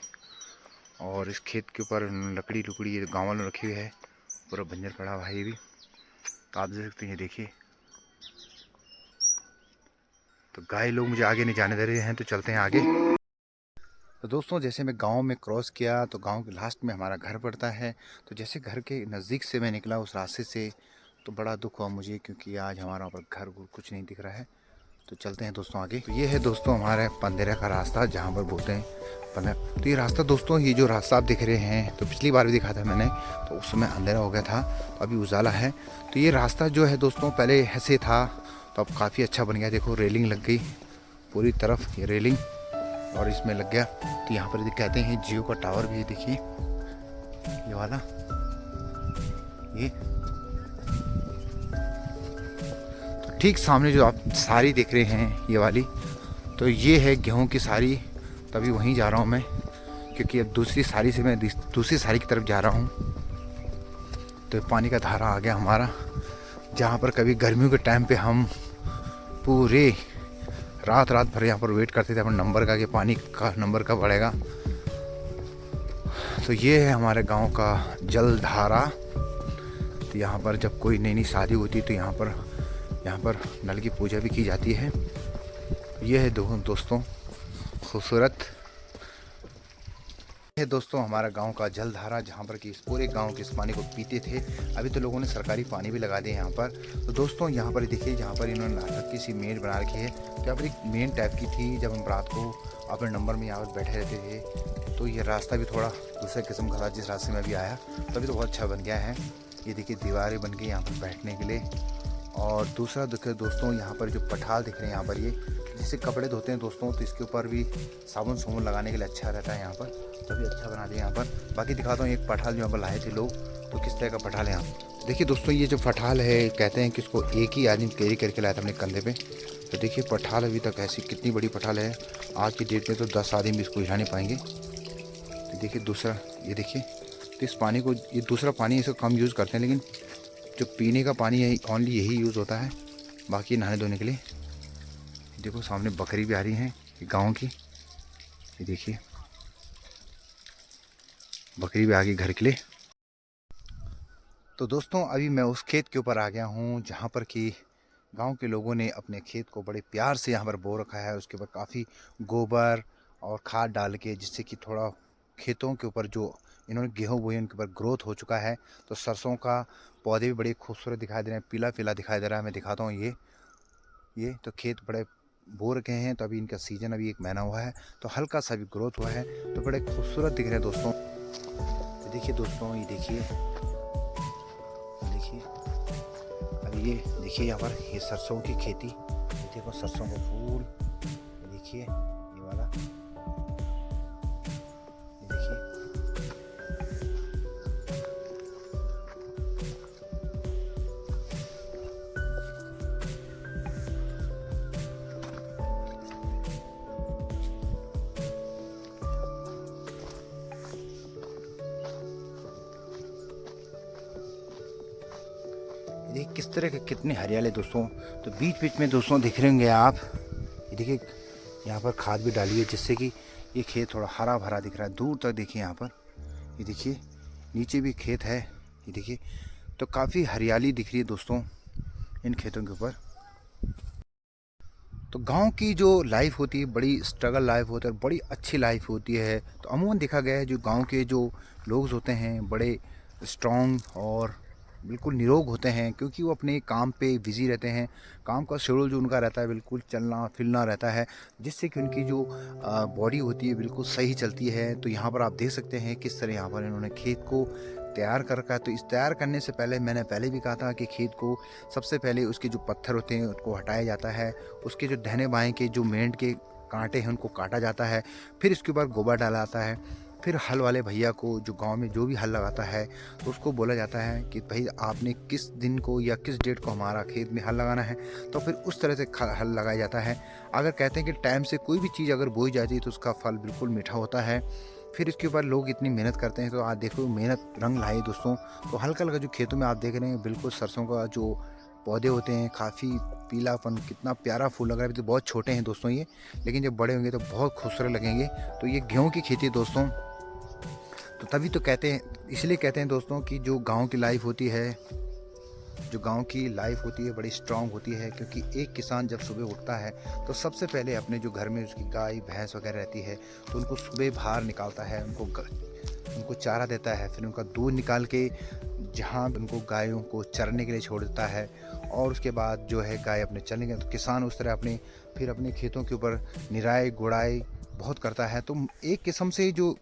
और इस खेत के ऊपर लकड़ी ये गाँव वालों रखी हुई है, पूरा बंजर पड़ा हुआ है ये भी, तो आप देख सकते हैं। ये देखिए तो गाय लोग मुझे आगे नहीं जाने दे रहे हैं, तो चलते हैं आगे। तो दोस्तों जैसे मैं गांव में क्रॉस किया, तो गांव के लास्ट में हमारा घर पड़ता है। तो जैसे घर के नज़दीक से मैं निकला उस रास्ते से, तो बड़ा दुख हुआ मुझे, क्योंकि आज हमारा पर घर कुछ नहीं दिख रहा है। तो चलते हैं दोस्तों आगे। तो ये है दोस्तों हमारे पंदेरा का रास्ता, जहाँ पर बोलते हैं पंदेरा। तो ये रास्ता दोस्तों, ये जो रास्ता आप दिख रहे हैं, तो पिछली बार भी दिखा था मैंने, तो उस समय अंधेरा हो गया था, तो अभी उजाला है। तो ये रास्ता जो है दोस्तों पहले ऐसे था, तो अब काफ़ी अच्छा बन गया। देखो रेलिंग लग गई पूरी तरफ, ये रेलिंग और इसमें लग गया। तो यहाँ पर कहते हैं जियो का टावर भी, देखिए ये वाला, ये तो ठीक सामने जो आप सारी देख रहे हैं ये वाली, तो ये है गेहूं की सारी। तभी वहीं जा रहा हूँ मैं, क्योंकि अब दूसरी सारी से मैं दूसरी सारी की तरफ जा रहा हूँ। तो पानी का धारा आ गया हमारा, जहाँ पर कभी गर्मियों के टाइम पे हम पूरे रात भर यहाँ पर वेट करते थे अपने नंबर का, कि पानी का नंबर कब बढ़ेगा। तो ये है हमारे गांव का जल धारा। तो यहाँ पर जब कोई नई शादी होती है तो यहाँ पर नल की पूजा भी की जाती है। ये है दोस्तों खूबसूरत है दोस्तों हमारा गांव का जल धारा, जहाँ पर कि इस पूरे गांव के इस पानी को पीते थे। अभी तो लोगों ने सरकारी पानी भी लगा दिया यहाँ पर। तो दोस्तों यहाँ पर देखिए, जहाँ पर इन्होंने हल्की सी मेड़ बना रखी है, तो यहाँ पर एक मेन टाइप की थी। जब हम रात को अपने नंबर में यहाँ पर बैठे रहते थे, तो ये रास्ता भी थोड़ा दूसरे किस्म का था जिस रास्ते में भी आया, तो अभी तो बहुत अच्छा बन गया है। ये देखिए दीवारें बन गई यहाँ पर बैठने के लिए। और दूसरा देखिए दोस्तों, यहाँ पर जो पठाल दिख रहे हैं, यहाँ पर ये जिससे कपड़े धोते हैं दोस्तों, तो इसके ऊपर भी साबुन लगाने के लिए अच्छा रहता है यहाँ पर, तभी अच्छा बना दिया यहाँ पर। बाकी दिखाता हूँ एक पठाल जो यहाँ पर लाए थे लोग, तो किस तरह का पठाल है यहाँ। देखिए दोस्तों ये जो पठाल है, कहते हैं कि इसको एक ही आदमी कैरी करके लाया था अपने कंधे पे। तो देखिए पठाल अभी तक ऐसी कितनी बड़ी पठाल है, आज की डेट में तो 10 आदमी भी इसको हिला नहीं पाएंगे। तो देखिए दूसरा, ये देखिए, तो इस पानी को, ये दूसरा पानी इसको कम यूज़ करते हैं, लेकिन जो पीने का पानी है ओनली यही यूज़ होता है, बाकी नहाने धोने के लिए। देखो सामने बकरी भी आ रही हैं गांव की, ये देखिए बकरी भी आ गई घर के लिए। तो दोस्तों अभी मैं उस खेत के ऊपर आ गया हूँ जहाँ पर कि गांव के लोगों ने अपने खेत को बड़े प्यार से यहाँ पर बो रखा है। उसके ऊपर काफ़ी गोबर और खाद डाल के, जिससे कि थोड़ा खेतों के ऊपर जो इन्होंने गेहूँ बोए उनके ऊपर ग्रोथ हो चुका है। तो सरसों का पौधे भी बड़े खूबसूरत दिखाई दे रहे हैं, पीला पीला दिखाई दे रहा है। मैं दिखाता हूँ ये तो खेत बड़े बो रखे हैं। तो अभी इनका सीजन अभी 1 महीना हुआ है, तो हल्का सा भी ग्रोथ हुआ है, तो बड़े खूबसूरत दिख रहे हैं दोस्तों। तो देखिए दोस्तों, ये देखिए अभी ये देखिए यहाँ पर ये सरसों की खेती, ये देखो सरसों का फूल, ये देखिए ये वाला, ये देखिए देखिए किस तरह के कितने हरियाले दोस्तों। तो बीच बीच में दोस्तों दिख रहे होंगे आप, ये देखिए यहाँ पर खाद भी डाली है जिससे कि ये खेत थोड़ा हरा भरा दिख रहा है। दूर तक देखिए यहाँ पर, ये देखिए नीचे भी खेत है, ये देखिए। तो काफ़ी हरियाली दिख रही है दोस्तों इन खेतों के ऊपर। तो गांव की जो लाइफ होती है बड़ी स्ट्रगल लाइफ होती है, बड़ी अच्छी लाइफ होती है। तो अमूमन देखा गया है जो गांव के जो लोग होते हैं बड़े स्ट्रॉन्ग और बिल्कुल निरोग होते हैं, क्योंकि वो अपने काम पे बिज़ी रहते हैं। काम का शेड्यूल जो उनका रहता है बिल्कुल चलना फिरना रहता है, जिससे कि उनकी जो बॉडी होती है बिल्कुल सही चलती है। तो यहाँ पर आप देख सकते हैं किस तरह यहाँ पर इन्होंने खेत को तैयार कर रखा है। तो इस तैयार करने से पहले मैंने पहले भी कहा था कि खेत को सबसे पहले उसके जो पत्थर होते हैं उनको हटाया जाता है, उसके जो दाहिने बाएँ के जो मेंढ के कांटे हैं उनको काटा जाता है, फिर इसके ऊपर गोबर डाला जाता है। फिर हल वाले भैया को, जो गांव में जो भी हल लगाता है, तो उसको बोला जाता है कि भाई आपने किस दिन को या किस डेट को हमारा खेत में हल लगाना है, तो फिर उस तरह से हल लगाया जाता है। अगर कहते हैं कि टाइम से कोई भी चीज़ अगर बोई जाती है तो उसका फल बिल्कुल मीठा होता है। फिर इसके ऊपर लोग इतनी मेहनत करते हैं, तो आज देखो मेहनत रंग लाई दोस्तों। तो हल्का हल्का जो खेतों में आप देख रहे हैं बिल्कुल सरसों का जो पौधे होते हैं काफ़ी पीलापन, कितना प्यारा फूल लग रहा है। अभी तो बहुत छोटे हैं दोस्तों ये, लेकिन जब बड़े होंगे तो बहुत खूबसूरत लगेंगे। तो ये गेहूँ की खेती है दोस्तों। तो तभी तो कहते हैं, इसलिए कहते हैं दोस्तों कि जो गांव की लाइफ होती है, जो गांव की लाइफ होती है बड़ी स्ट्रांग होती है। क्योंकि एक किसान जब सुबह उठता है तो सबसे पहले अपने जो घर में उसकी गाय भैंस वगैरह रहती है तो उनको सुबह बाहर निकालता है, उनको चारा देता है, फिर उनका दूध निकाल के जहाँ उनको गायों को चरने के लिए छोड़ देता है। और उसके बाद जो है गाय अपने चलने के, तो किसान उस तरह फिर अपने खेतों के ऊपर निराई गुड़ाई बहुत करता है। तो एक किस्म से जो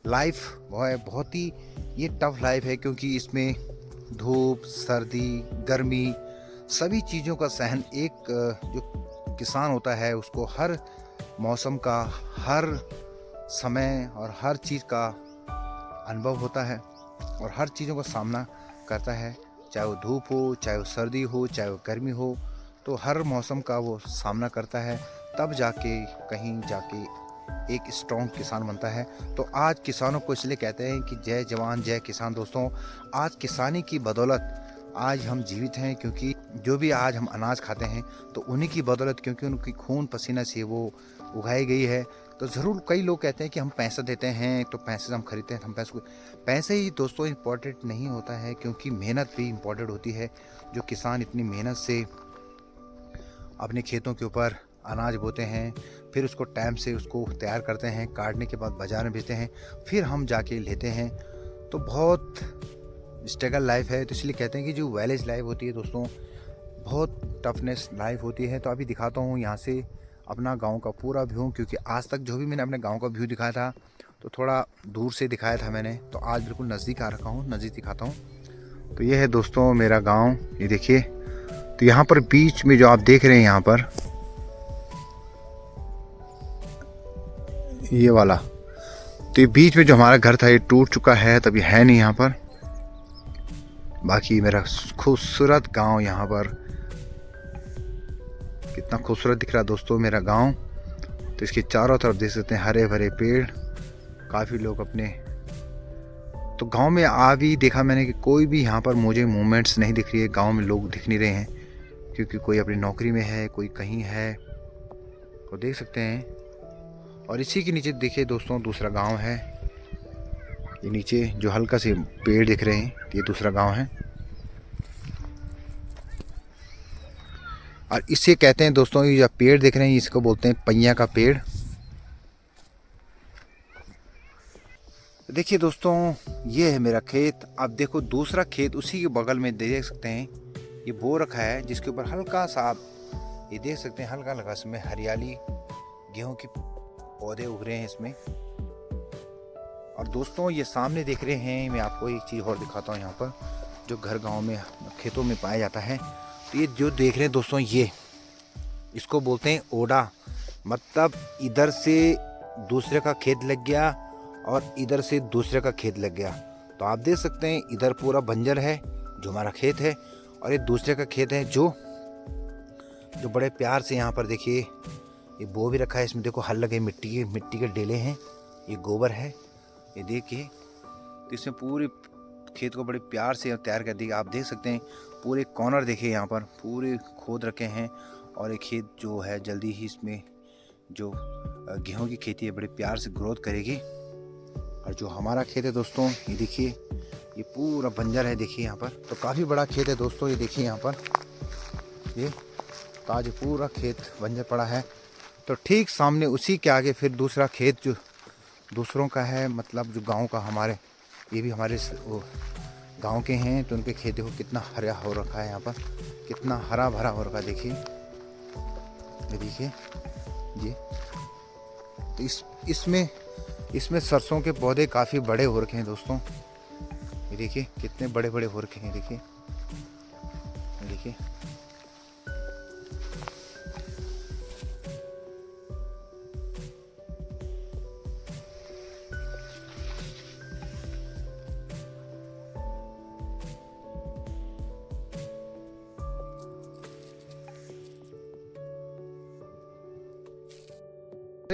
लाइफ वो है बहुत ही ये टफ लाइफ है, क्योंकि इसमें धूप सर्दी गर्मी सभी चीज़ों का सहन एक जो किसान होता है उसको हर मौसम का, हर समय और हर चीज़ का अनुभव होता है और हर चीज़ों का सामना करता है। चाहे वो धूप हो, चाहे वो सर्दी हो, चाहे वो गर्मी हो, तो हर मौसम का वो सामना करता है, तब जाके कहीं जाके एक स्ट्रॉन्ग किसान बनता है। तो आज किसानों को इसलिए कहते हैं कि जय जवान जय किसान। दोस्तों आज किसानी की बदौलत आज हम जीवित हैं, क्योंकि जो भी आज हम अनाज खाते हैं तो उन्हीं की बदौलत, क्योंकि उनकी खून पसीना से वो उगाई गई है। तो ज़रूर कई लोग कहते हैं कि हम पैसा देते हैं तो पैसे से हम खरीदते हैं, हम पैसे ही दोस्तों इम्पोर्टेंट नहीं होता है, क्योंकि मेहनत भी इम्पोर्टेंट होती है। जो किसान इतनी मेहनत से अपने खेतों के ऊपर अनाज बोते हैं, फिर उसको टाइम से उसको तैयार करते हैं, काटने के बाद बाज़ार में बेचते हैं, फिर हम जाके लेते हैं। तो बहुत स्ट्रगल लाइफ है। तो इसलिए कहते हैं कि जो विलेज लाइफ होती है दोस्तों बहुत टफनेस लाइफ होती है। तो अभी दिखाता हूँ यहाँ से अपना गांव का पूरा व्यू, क्योंकि आज तक जो भी मैंने अपने गांव का व्यू दिखाया था तो थोड़ा दूर से दिखाया था मैंने, तो आज बिल्कुल नज़दीक आ रखा हूँ, नज़दीक दिखाता हूँ। तो ये है दोस्तों मेरा गाँव, ये देखिए। तो यहाँ पर बीच में जो आप देख रहे हैं यहाँ पर ये वाला, तो ये बीच में जो हमारा घर था ये टूट चुका है, तभी है नहीं यहाँ पर। बाकी मेरा खूबसूरत गांव यहाँ पर कितना खूबसूरत दिख रहा है दोस्तों मेरा गांव। तो इसके चारों तरफ देख सकते हैं हरे भरे पेड़, काफ़ी लोग अपने तो गांव में आ भी देखा मैंने कि कोई भी यहाँ पर मुझे मूवमेंट्स नहीं दिख रही है, गांव में लोग दिख नहीं रहे हैं, क्योंकि कोई अपनी नौकरी में है, कोई कहीं है, तो देख सकते हैं। और इसी के नीचे देखिए दोस्तों दूसरा गांव है, ये नीचे जो हल्का से पेड़ दिख रहे हैं ये दूसरा गांव है। और इसे कहते हैं दोस्तों, ये जो पेड़ दिख रहे हैं इसको बोलते हैं पैया का पेड़। देखिए दोस्तों ये है मेरा खेत। अब देखो दूसरा खेत उसी के बगल में देख सकते हैं, ये बो रखा है जिसके ऊपर हल्का सा आप ये देख सकते हैं, हल्का हल्का इसमें हरियाली, गेहूं के पौधे उग रहे हैं इसमें। और दोस्तों ये सामने देख रहे हैं, मैं आपको एक चीज़ और दिखाता हूँ, यहाँ पर जो घर गांव में खेतों में पाया जाता है, तो ये जो देख रहे हैं दोस्तों ये इसको बोलते हैं ओडा। मतलब इधर से दूसरे का खेत लग गया और इधर से दूसरे का खेत लग गया। तो आप देख सकते हैं इधर पूरा बंजर है जो हमारा खेत है, और ये दूसरे का खेत है जो बड़े प्यार से यहाँ पर देखिए ये बो भी रखा है। इसमें देखो हल लगे, मिट्टी के डेले हैं, ये गोबर है, ये देखिए। तो इसमें पूरे खेत को बड़े प्यार से तैयार कर दिया। आप देख सकते हैं पूरे कॉर्नर देखिए, यहाँ पर पूरे खोद रखे हैं, और ये खेत जो है जल्दी ही इसमें जो गेहूं की खेती है बड़े प्यार से ग्रोथ करेगी। और जो हमारा खेत है दोस्तों ये देखिए, ये पूरा बंजर है देखिए यहाँ पर। तो काफ़ी बड़ा खेत है दोस्तों, ये देखिए यहाँ पर ये ताज पूरा खेत बंजर पड़ा है। तो ठीक सामने उसी के आगे फिर दूसरा खेत जो दूसरों का है, मतलब जो गांव का हमारे, ये भी हमारे गांव के हैं। तो उनके खेत देखो कितना हरा हो रखा है, यहाँ पर कितना हरा भरा हो रखा है देखिए, ये देखिए जी। तो इसमें सरसों के पौधे काफ़ी बड़े हो रखे हैं दोस्तों, ये देखिए कितने बड़े बड़े हो रखे हैं, देखिए देखिए।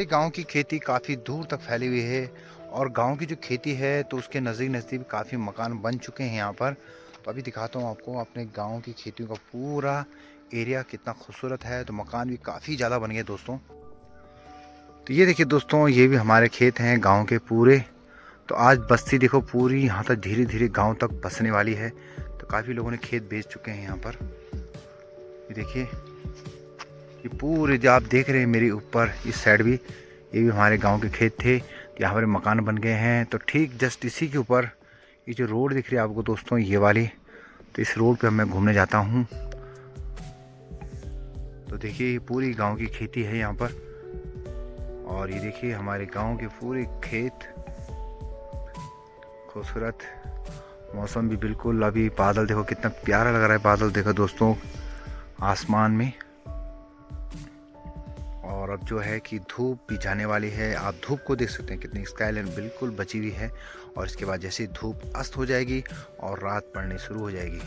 गांव की खेती काफ़ी दूर तक फैली हुई है, और गांव की जो खेती है तो उसके नज़दीक काफ़ी मकान बन चुके हैं यहाँ पर। तो अभी दिखाता हूँ आपको अपने गांव की खेतियों का पूरा एरिया कितना खूबसूरत है। तो मकान भी काफ़ी ज़्यादा बन गए दोस्तों। तो ये देखिए दोस्तों, ये भी हमारे खेत हैं गांव के पूरे। तो आज बस्ती देखो पूरी यहाँ तक धीरे धीरे गांव तक बसने वाली है। तो काफ़ी लोगों ने खेत बेच चुके हैं यहाँ पर, ये देखिए। ये पूरे जो आप देख रहे हैं मेरे ऊपर इस साइड भी, ये भी हमारे गांव के खेत थे, यहाँ पर मकान बन गए हैं। तो ठीक जस्ट इसी के ऊपर ये जो रोड दिख रही है आपको दोस्तों, ये वाली, तो इस रोड पे मैं घूमने जाता हूँ। तो देखिए ये पूरी गांव की खेती है यहाँ पर, और ये देखिए हमारे गांव के पूरे खेत खूबसूरत। मौसम भी बिल्कुल, अभी बादल देखो कितना प्यारा लग रहा है, बादल देखो दोस्तों आसमान में। और अब जो है कि धूप भी जाने वाली है, आप धूप को देख सकते हैं कितनी स्काई लाइन बिल्कुल बची हुई है। और इसके बाद जैसे धूप अस्त हो जाएगी और रात पड़नी शुरू हो जाएगी।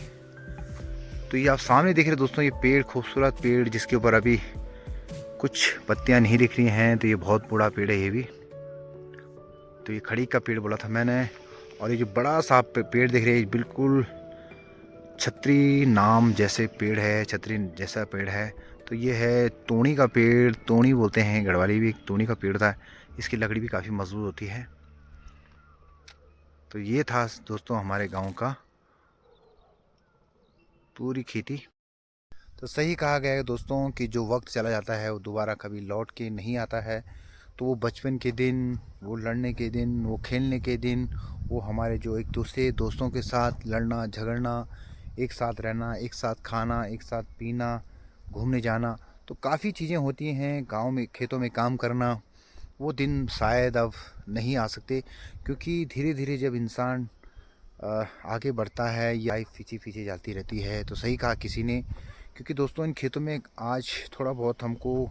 तो ये आप सामने देख रहे हैं दोस्तों, ये पेड़, खूबसूरत पेड़ जिसके ऊपर अभी कुछ पत्तियां नहीं दिख रही हैं। तो ये बहुत बड़ा पेड़ है ये भी, तो ये खड़ी का पेड़ बोला था मैंने। और ये जो बड़ा सा पेड़ देख रहे हैं बिल्कुल छतरी नाम जैसे पेड़ है, छतरी जैसा पेड़ है। तो ये है तोड़ी का पेड़, तोड़ी बोलते हैं, गढ़वाली भी एक तोड़ी का पेड़ था। इसकी लकड़ी भी काफ़ी मजबूत होती है। तो ये था दोस्तों हमारे गांव का पूरी खेती। तो सही कहा गया है दोस्तों कि जो वक्त चला जाता है वो दोबारा कभी लौट के नहीं आता है। तो वो बचपन के दिन, वो लड़ने के दिन, वो खेलने के दिन, वो हमारे जो एक दूसरे दोस्तों के साथ लड़ना झगड़ना, एक साथ रहना, एक साथ खाना, एक साथ पीना, घूमने जाना, तो काफ़ी चीज़ें होती हैं गांव में, खेतों में काम करना। वो दिन शायद अब नहीं आ सकते, क्योंकि धीरे धीरे जब इंसान आगे बढ़ता है या पीछे पीछे जाती रहती है। तो सही कहा किसी ने, क्योंकि दोस्तों इन खेतों में आज थोड़ा बहुत हमको,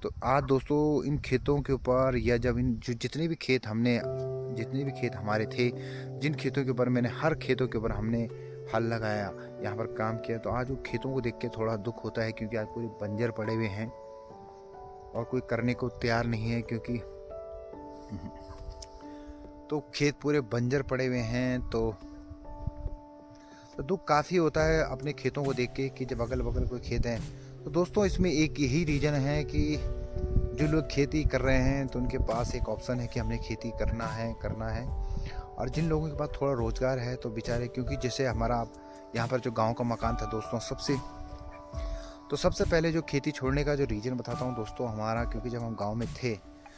तो आज दोस्तों इन खेतों के ऊपर, या जब इन जो जितने भी खेत हमारे थे, जिन खेतों के ऊपर मैंने, हर खेतों के ऊपर हमने हल लगाया, यहाँ पर काम किया, तो आज वो खेतों को देख के थोड़ा दुख होता है, क्योंकि आज पूरे बंजर पड़े हुए हैं और कोई करने को तैयार नहीं है। क्योंकि तो खेत पूरे बंजर पड़े हुए हैं। तो दुख काफ़ी होता है अपने खेतों को देख के कि जब अगल बगल कोई खेत हैं। तो दोस्तों इसमें एक यही रीज़न है कि जो लोग खेती कर रहे हैं तो उनके पास एक ऑप्शन है कि हमने खेती करना है। और जिन लोगों के पास थोड़ा रोज़गार है तो बेचारे, क्योंकि जैसे हमारा यहाँ पर जो गांव का मकान था दोस्तों, सबसे पहले जो खेती छोड़ने का जो रीज़न बताता हूँ दोस्तों हमारा, क्योंकि जब हम गांव में थे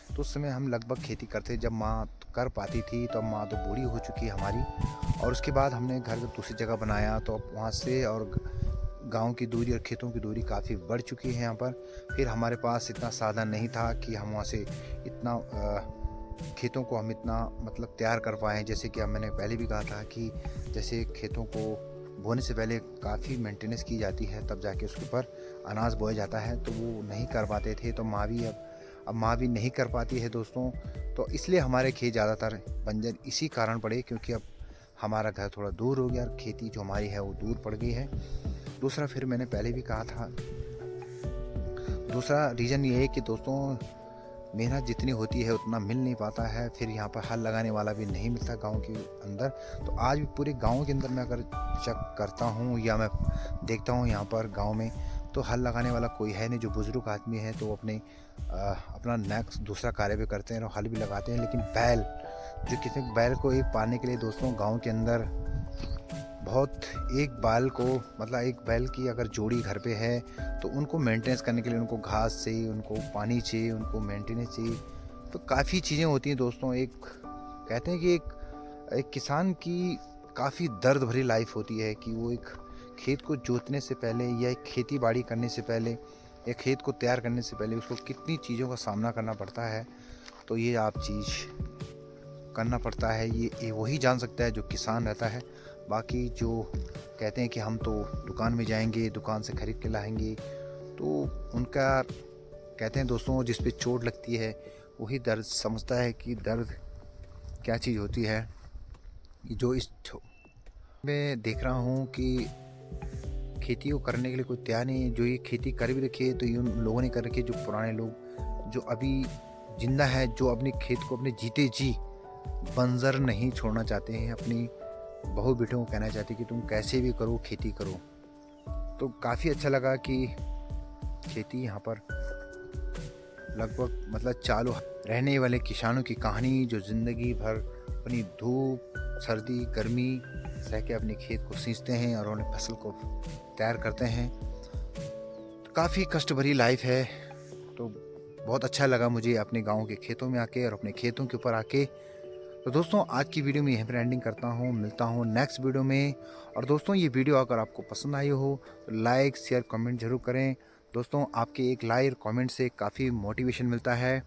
तो उस समय हम लगभग खेती करते। जब माँ कर पाती थी तो अब माँ तो बूढ़ी हो चुकी है हमारी, और उसके बाद हमने घर दूसरी जगह बनाया तो अब वहाँ से और गांव की दूरी और खेतों की दूरी काफ़ी बढ़ चुकी है यहाँ पर। फिर हमारे पास इतना साधन नहीं था कि हम वहाँ से इतना खेतों को हम इतना मतलब तैयार कर पाएँ। जैसे कि अब मैंने पहले भी कहा था कि जैसे खेतों को बोने से पहले काफ़ी मेंटेनेंस की जाती है, तब जाके उसके ऊपर अनाज बोया जाता है, तो वो नहीं कर पाते थे। तो अब माँ भी नहीं कर पाती है दोस्तों। तो इसलिए हमारे खेत ज़्यादातर बंजर इसी कारण पड़े, क्योंकि अब हमारा घर थोड़ा दूर हो गया और खेती जो हमारी है वो दूर पड़ गई है। दूसरा, फिर मैंने पहले भी कहा था, दूसरा रीज़न ये है कि दोस्तों मेहनत जितनी होती है उतना मिल नहीं पाता है। फिर यहाँ पर हल लगाने वाला भी नहीं मिलता गांव के अंदर। तो आज भी पूरे गांव के अंदर मैं अगर चेक करता हूँ या मैं देखता हूँ यहाँ पर गांव में, तो हल लगाने वाला कोई है नहीं। जो बुज़ुर्ग आदमी है तो वो अपना नेक्स्ट दूसरा कार्य भी करते हैं और हल भी लगाते हैं। लेकिन बैल को एक पालने के लिए दोस्तों गाँव के अंदर बहुत, एक बैल की अगर जोड़ी घर पे है तो उनको मेंटेनेंस करने के लिए उनको घास चाहिए, उनको पानी चाहिए, उनको मेंटेनेंस चाहिए। तो काफ़ी चीज़ें होती हैं दोस्तों। एक कहते हैं कि एक किसान की काफ़ी दर्द भरी लाइफ होती है कि वो एक खेत को जोतने से पहले या एक खेती बाड़ी करने से पहले या खेत को तैयार करने से पहले उसको कितनी चीज़ों का सामना करना पड़ता है। तो ये आप चीज़ करना पड़ता है, ये वही जान सकता है जो किसान रहता है। बाकी जो कहते हैं कि हम तो दुकान में जाएंगे, दुकान से ख़रीद के लाएंगे, तो उनका कहते हैं दोस्तों जिस पे चोट लगती है वही दर्द समझता है कि दर्द क्या चीज़ होती है। जो इस मैं देख रहा हूँ कि खेती को करने के लिए कोई तैयार नहीं है। जो ये खेती कर भी रखी है तो ये उन लोगों ने कर रखी है, जो पुराने लोग जो अभी जिंदा है, जो अपने खेत को अपने जीते जी बंजर नहीं छोड़ना चाहते हैं। अपनी बहू बेटों को कहना चाहते हैं कि तुम कैसे भी करो खेती करो। तो काफ़ी अच्छा लगा कि खेती यहाँ पर लगभग मतलब चालू रहने वाले किसानों की कहानी, जो ज़िंदगी भर अपनी धूप सर्दी गर्मी सह के अपने खेत को सींचते हैं और उन्हें फसल को तैयार करते हैं। तो काफ़ी कष्ट भरी लाइफ है। तो बहुत अच्छा लगा मुझे अपने गाँव के खेतों में आके और अपने खेतों के ऊपर आके। तो दोस्तों आज की वीडियो में यहीं पर एंडिंग करता हूँ, मिलता हूँ नेक्स्ट वीडियो में। और दोस्तों ये वीडियो अगर आपको पसंद आई हो तो लाइक शेयर कमेंट जरूर करें। दोस्तों आपके एक लाइक कमेंट से काफ़ी मोटिवेशन मिलता है।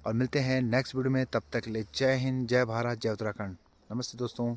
और मिलते हैं नेक्स्ट वीडियो में, तब तक के लिए जय हिंद, जय भारत, जय उत्तराखंड। नमस्ते दोस्तों।